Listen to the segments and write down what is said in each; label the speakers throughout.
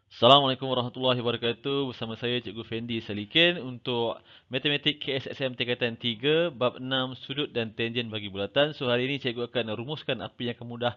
Speaker 1: Assalamualaikum warahmatullahi wabarakatuh. Bersama saya Cikgu Fendi Salikin untuk Matematik KSSM Tingkatan 3 bab 6 sudut dan tangen bagi bulatan. So hari ini cikgu akan rumuskan apa yang kamu dah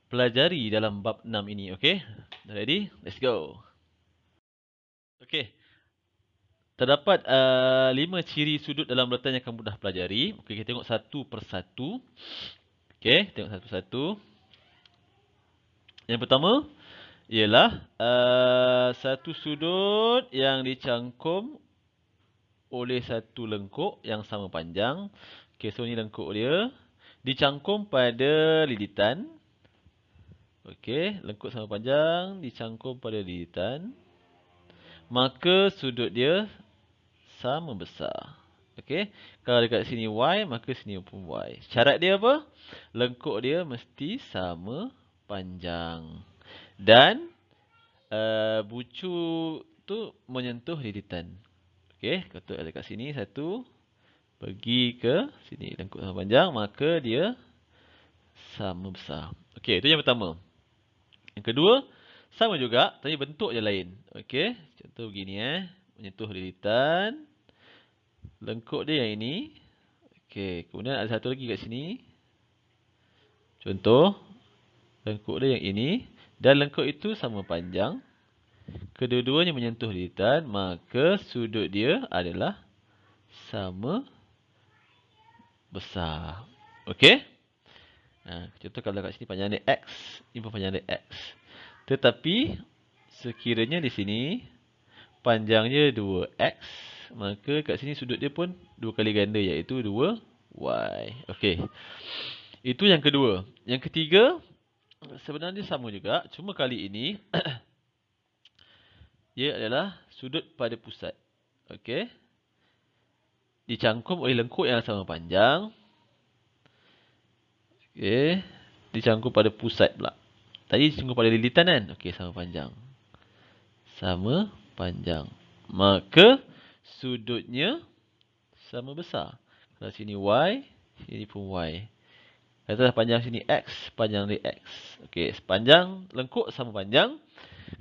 Speaker 1: pelajari dalam bab 6 ini, okey? Ready? Let's go. Okey. Terdapat 5 ciri sudut dalam bulatan yang kamu dah pelajari. Okey, kita tengok satu persatu. Okey, tengok satu persatu. Yang pertama ialah satu sudut yang dicangkum oleh satu lengkuk yang sama panjang. Okey, so ni lengkuk dia. Dicangkum pada lilitan. Okey, lengkuk sama panjang, dicangkum pada lilitan. Maka sudut dia sama besar. Okey, kalau dekat sini Y, maka sini pun Y. Syarat dia apa? Lengkuk dia mesti sama panjang. Dan bucu tu menyentuh lilitan. Okey, kalau dekat sini satu, pergi ke sini lengkuk sama panjang, maka dia sama besar. Okey, itu yang pertama. Yang kedua, sama juga tapi bentuk je lain. Okey, contoh begini menyentuh lilitan. Lengkuk dia yang ini. Okey, kemudian ada satu lagi kat sini. Contoh, lengkuk dia yang ini dan lengkuk itu sama panjang. Kedua-duanya menyentuh lilitan, maka sudut dia adalah sama besar. Okey? Contoh kalau kat sini panjang dia X, ini pun panjang dia X. Tetapi sekiranya di sini panjangnya 2X, maka kat sini sudut dia pun 2 kali ganda iaitu 2Y. Okey. Itu yang kedua. Yang ketiga sebenarnya sama juga, cuma kali ini ia adalah sudut pada pusat. Okey. Dicangkum oleh lengkuk yang sama panjang. Okey. Dicangkum pada pusat pula. Tadi dicangkum pada lilitan kan? Okey, sama panjang. Sama panjang. Maka sudutnya sama besar. Kalau sini Y, sini pun Y. Katalah panjang sini X, panjang dia X. Okey, sepanjang lengkuk sama panjang.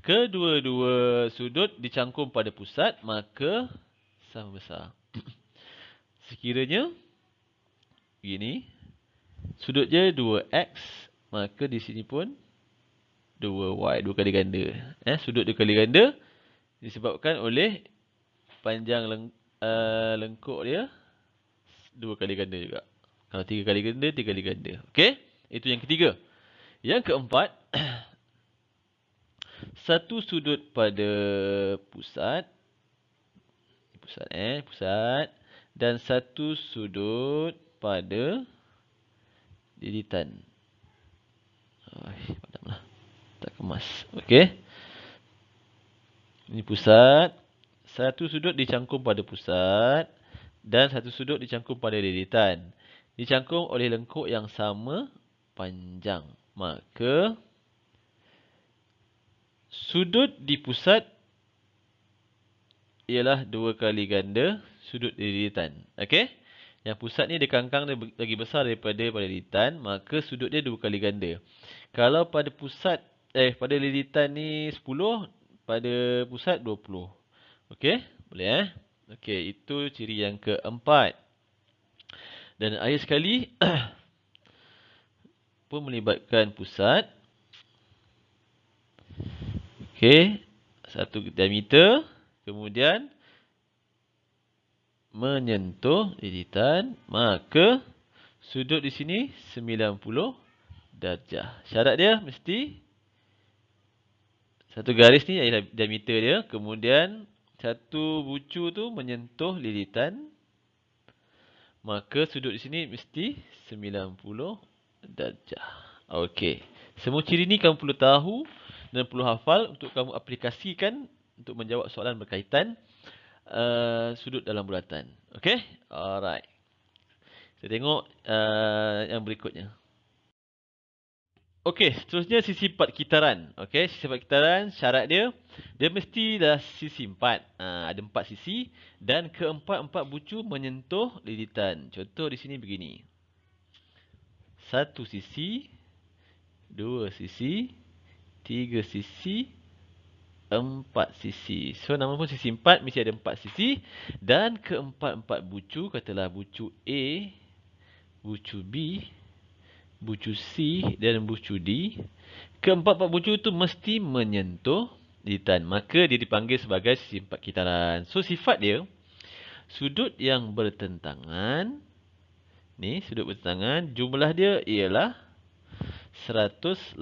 Speaker 1: Kedua-dua sudut dicangkum pada pusat, maka sama besar. Sekiranya begini, sudut dia 2X, maka di sini pun 2Y, 2 kali ganda. Sudut 2 kali ganda disebabkan oleh panjang lengkuk dia 2 kali ganda juga. Kalau 3 kali ganda, 3 kali ganda. Okey? Itu yang ketiga. Yang keempat, satu sudut pada pusat. Pusat. Dan satu sudut pada lilitan. Padamlah. Tak kemas. Okey? Ini pusat. Satu sudut dicangkum pada pusat. Dan satu sudut dicangkum pada lilitan. Dicangkum oleh lengkuk yang sama panjang. Maka sudut di pusat ialah 2 kali ganda sudut di lilitan. Okey? Yang pusat ni dia kangkang dia lagi besar daripada pada lilitan, maka sudut dia 2 kali ganda. Kalau pada pusat pada lilitan ni 10, pada pusat 20. Okey? Boleh Okey, itu ciri yang keempat. Dan akhir sekali pun melibatkan pusat. Okey, satu diameter, kemudian menyentuh lilitan, maka sudut di sini 90 darjah. Syarat dia mesti satu garis ni ialah diameter dia, kemudian satu bucu tu menyentuh lilitan, maka sudut di sini mesti 90 darjah. Okey. Semua ciri ni kamu perlu tahu dan perlu hafal untuk kamu aplikasikan untuk menjawab soalan berkaitan sudut dalam bulatan. Okey? Alright. Kita tengok yang berikutnya. Okey, seterusnya sisi 4 kitaran. Okey, sisi 4 kitaran syarat dia mesti dah sisi 4. Ada 4 sisi dan keempat-empat bucu menyentuh lilitan. Contoh di sini begini. Satu sisi, dua sisi, tiga sisi, 4 sisi. So, nama pun sisi 4 mesti ada 4 sisi. Dan keempat-empat bucu, katalah bucu A, bucu B, bucu C dan bucu D. Keempat-empat bucu itu mesti menyentuh lilitan. Maka dia dipanggil sebagai sisi 4 kitaran. So, sifat dia, sudut yang bertentangan, ni sudut bertentangan, jumlah dia ialah 180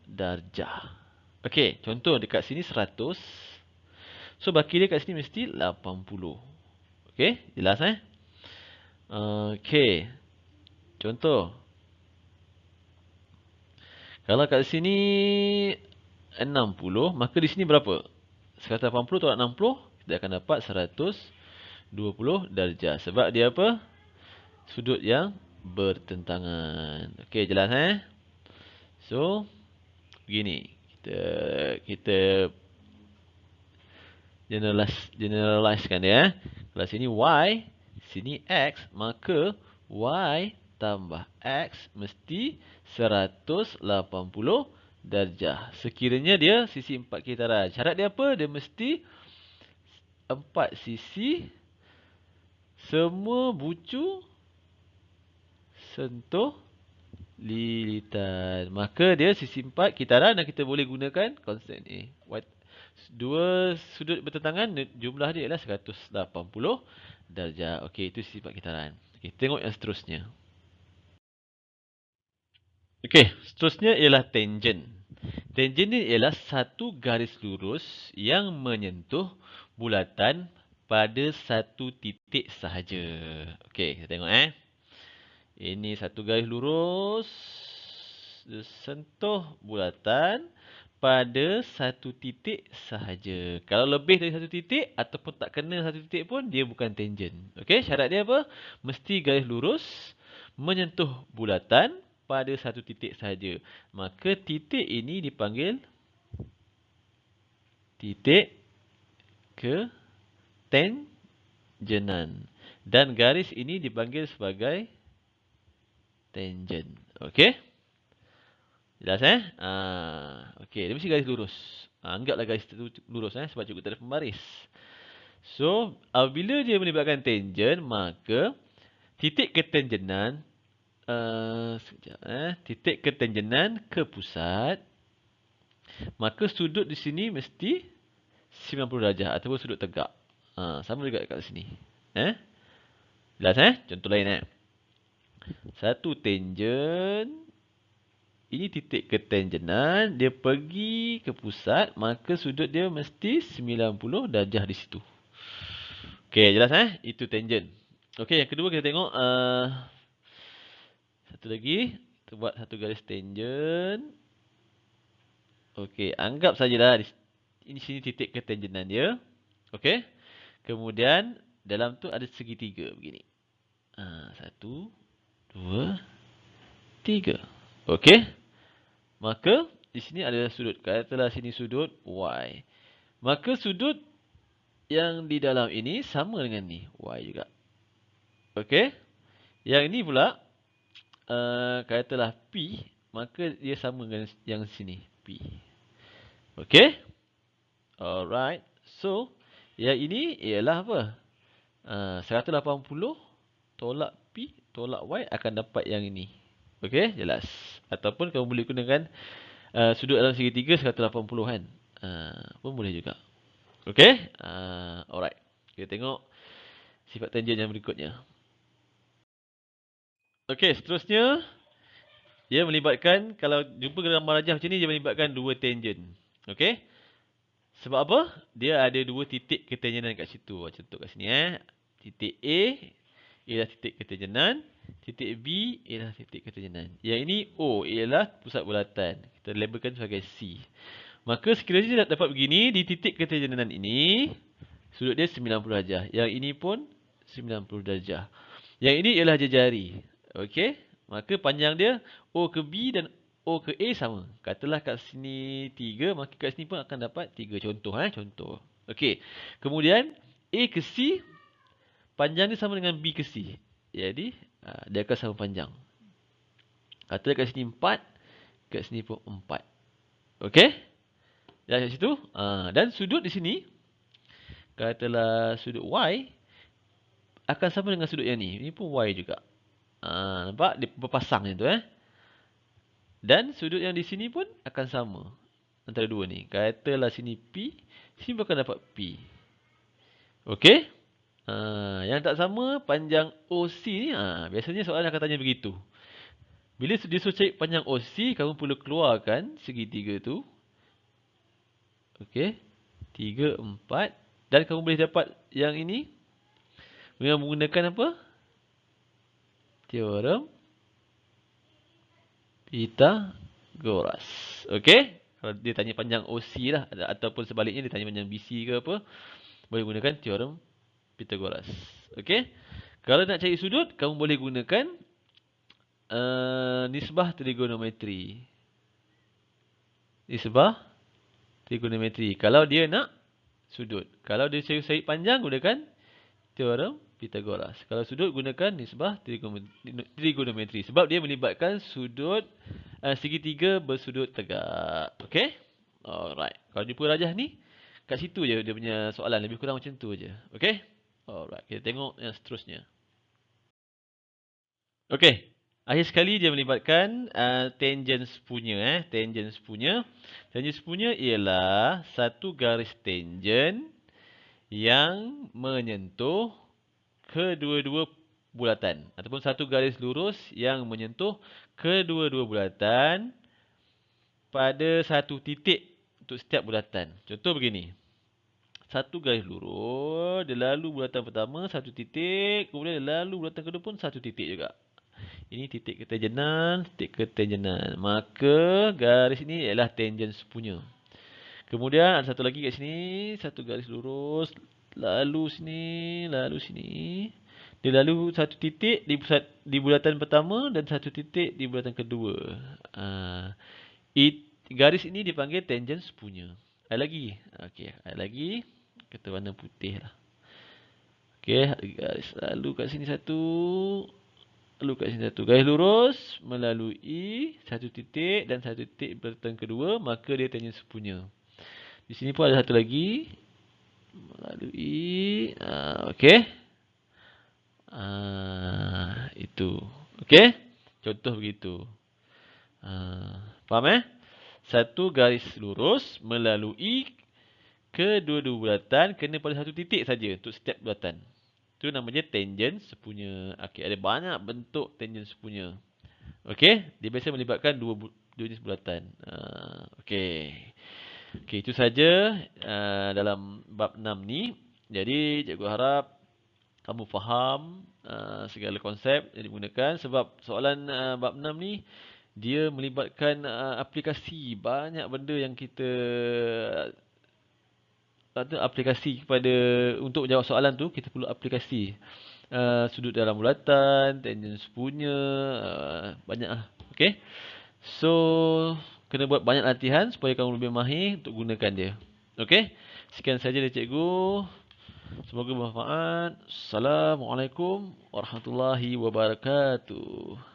Speaker 1: darjah. Okey, contoh dekat sini 100. So, baki dia kat sini mesti 80. Okey, jelas Okey, contoh. Kalau kat sini 60, maka di sini berapa? 180 tolak 60, kita akan dapat 120 darjah. Sebab dia apa? Sudut yang bertentangan. Okey, jelas So, begini. Kita generalizekan dia. Kalau sini Y, sini X, maka Y tambah X mesti 180 darjah. Sekiranya dia sisi 4 kitaran. Syarat dia apa? Dia mesti 4 sisi, semua bucu sentuh lilitan. Maka dia sisi 4 kitaran dan kita boleh gunakan konsep ni. Dua sudut bertentangan, jumlah dia ialah 180 darjah. Okey, itu sisi 4 kitaran. Okey, tengok yang seterusnya. Okey, seterusnya ialah tangent. Tangent ni ialah satu garis lurus yang menyentuh bulatan pada satu titik sahaja. Okey, kita tengok Ini satu garis lurus sentuh bulatan pada satu titik sahaja. Kalau lebih dari satu titik ataupun tak kena satu titik pun, dia bukan tangent. Okey, syarat dia apa? Mesti garis lurus menyentuh bulatan pada satu titik sahaja. Maka titik ini dipanggil titik ketangenan. Dan garis ini dipanggil sebagai tangent. Okey? Jelas okey, dia mesti garis lurus. Anggaplah garis itu lurus sebab cikgu tak ada pembaris. So, apabila dia melibatkan tangent, maka titik ketangenan titik ketangenan ke pusat, maka sudut di sini mesti 90 darjah ataupun sudut tegak. Sama juga kat sini. Jelas Contoh lain Satu tangent, ini titik ketangenan, dia pergi ke pusat, maka sudut dia mesti 90 darjah di situ. Okey, jelas Itu tangent. Okey, yang kedua kita tengok satu lagi, kita buat satu garis tangent. Okey, anggap sajalah ini sini titik ketangenan dia. Okey. Kemudian dalam tu ada segitiga begini. 1 2 3. Okey. Maka di sini ada sudut. Katalah sini sudut Y. Maka sudut yang di dalam ini sama dengan ni, Y juga. Okey. Yang ini pula katalah P, maka dia sama dengan yang sini, P. Okey. Alright. So, yang ini ialah apa? 180 tolak P tolak Y akan dapat yang ini. Okey, jelas. Ataupun kamu boleh gunakan sudut dalam segitiga 180 kan. Pun boleh juga. Okey. Alright. Kita tengok sifat tangent yang berikutnya. Okey, seterusnya dia melibatkan, kalau jumpa gambar rajah macam ni, dia melibatkan dua tangent. Okey. Sebab apa? Dia ada dua titik ketangenan kat situ. Contoh kat sini Titik A ialah titik ketangenan, titik B ialah titik ketangenan. Yang ini O ialah pusat bulatan. Kita labelkan sebagai C. Maka sekiranya dapat begini, di titik ketangenan ini sudut dia 90 darjah. Yang ini pun 90 darjah. Yang ini ialah jari. Okey? Maka panjang dia O ke B dan O ke A sama. Katalah kat sini 3, maka kat sini pun akan dapat 3. Contoh contoh. Okey. Kemudian A ke C, panjang dia sama dengan B ke C. Jadi dia akan sama panjang. Katalah kat sini 4, kat sini pun 4. Okey? kat situ. Dan sudut di sini, katalah sudut Y akan sama dengan sudut yang ni. Ini pun Y juga. Nampak? Dia berpasang macam tu Dan sudut yang di sini pun akan sama antara dua ni. Katalah sini P, sini pun akan dapat P. Okey? Yang tak sama panjang OC ni, biasanya soalan akan tanya begitu. Bila dia suruh cari panjang OC, kamu perlu keluarkan segitiga tu. Okey? 3, 4. Dan kamu boleh dapat yang ini dengan menggunakan apa? Teorem Pythagoras. Okey? Kalau dia tanya panjang OC lah, ataupun sebaliknya dia tanya panjang BC ke apa, boleh gunakan teorem Pythagoras. Okey? Kalau nak cari sudut, kamu boleh gunakan nisbah trigonometri. Nisbah trigonometri. Kalau dia nak sudut. Kalau dia cari panjang, gunakan teorem Pythagoras. Kalau sudut, gunakan nisbah trigonometri. Sebab dia melibatkan sudut segitiga bersudut tegak. Okey? Alright. Kalau jumpa rajah ni, kat situ je dia punya soalan. Lebih kurang macam tu je. Okey? Alright. Kita tengok yang seterusnya. Okey. Akhir sekali dia melibatkan tangents punya. Tangents punya. Tangents punya ialah satu garis tangent yang menyentuh kedua-dua bulatan. Ataupun satu garis lurus yang menyentuh kedua-dua bulatan pada satu titik untuk setiap bulatan. Contoh begini. Satu garis lurus, dia lalu bulatan pertama, satu titik. Kemudian dia lalu bulatan kedua pun satu titik juga. Ini titik ketangenan, titik ketangenan. Maka garis ini ialah tangents punya. Kemudian ada satu lagi kat sini, satu garis lurus, lalu sini, lalu sini. Dia lalu satu titik di bulatan pertama dan satu titik di bulatan kedua. Garis ini dipanggil tangents punya. Ada lagi? Okey, ada lagi. Kita warna putih lah. Okey, garis lalu kat sini satu. Lalu kat sini satu. Garis lurus melalui satu titik dan satu titik bulatan kedua, maka dia tangents punya. Di sini pun ada satu lagi. Melalui. Okey. Itu. Okey. Contoh begitu. Faham Satu garis lurus melalui kedua-dua bulatan kena pada satu titik saja untuk setiap bulatan. Itu namanya tangents punya. Okey, ada banyak bentuk tangents punya. Okey, dia biasa melibatkan dua jenis bulatan. Okey. Okey, itu saja dalam bab 6 ni. Jadi, cikgu harap kamu faham segala konsep yang digunakan. Sebab soalan bab 6 ni, dia melibatkan aplikasi. Banyak benda yang kita aplikasi kepada untuk menjawab soalan tu, kita perlu aplikasi. Sudut dalam bulatan, tangents punya, banyak lah. Okay. So, kena buat banyak latihan supaya kamu lebih mahir untuk gunakan dia. Okay. Sekian saja dari cikgu. Semoga bermanfaat. Assalamualaikum warahmatullahi wabarakatuh.